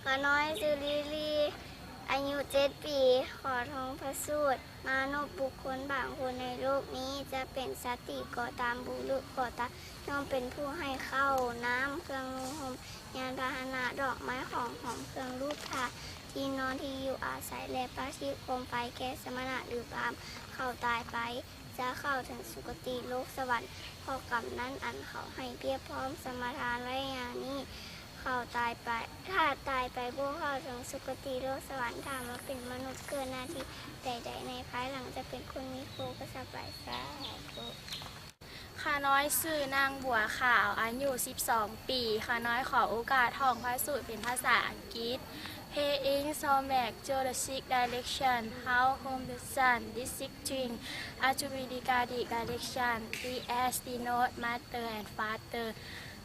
ข้าน้อยชื่อลิลีอายุ7 ปีขอทองพระสูตรมนุษย์บุคคลบางคนในโลกนี้จะเป็นสติก่อตามบุรุษก่อตามย่อมเป็นผู้ให้เข้าน้ำเครื่องนุ่งห่มยานพาหนะดอกไม้ของหอมเครื่องรูปทาที่นอนที่อยู่อาศัยและประชิดโคมไฟแก่สมณะหรือพรามเข้าตายไปจะเข้าถึงสุคติโลกสวรรค์เพราะกรรมนั้นอันเขาให้เพียบพร้อมสมทานไว้อย่างนี้เขาตายไปถ้าตายไปพวกเขาถึงสุคติโลกสวรรค์ถ้ามาเป็นมนุษย์เกินหน้าที่ใดๆในภายหลังจะเป็นคนมีโคก็สบายสาธุ ข้าน้อยชื่อนางบัวขาวอายุ12 ปีข้าน้อยขอโอกาสท่องพระสูตรเป็นภาษาอังกฤษ Paying so back to the six direction how home the sun this six string attribute direction the as denote mother and father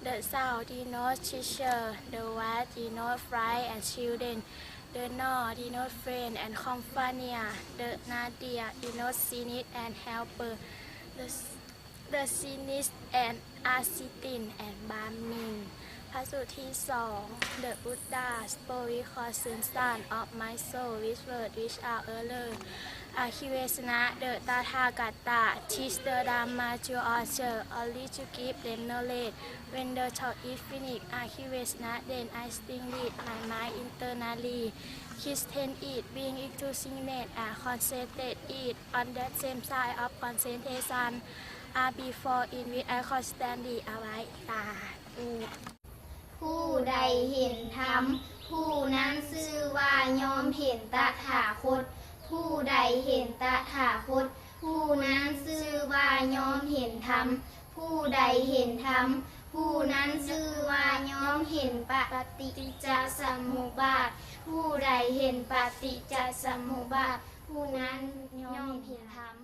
the south denote teacher the west denote friend and children the north denote friend and companion the nadir denote cynic and helper the cynic and assistant and barman พระสูตรที่ 2 The Buddha spoke concern of my soul which word which are error อาคิเวสนะ The ตถาคต teach the Dhamma to usher only to give them knowledge when the talk is finished อาคิเวสนะ then I sing it my mind internally Christian it being into signet and concentrate it on that same side of concentration before in which I constantly await ตาผู้ใดเห็นธรรมผู้นั้นชื่อว่ายอมเห็นตถาคตผู้ใดเห็นตถาคตผู้นั้นชื่อว่ายอมเห็นธรรมผู้ใดเห็นธรรมผู้นั้นชื่อว่ายอมเห็นปฏิจจสมุปบาทผู้ใดเห็นปฏิจจสมุปบาทผู้นั้นยอมเห็นธรรม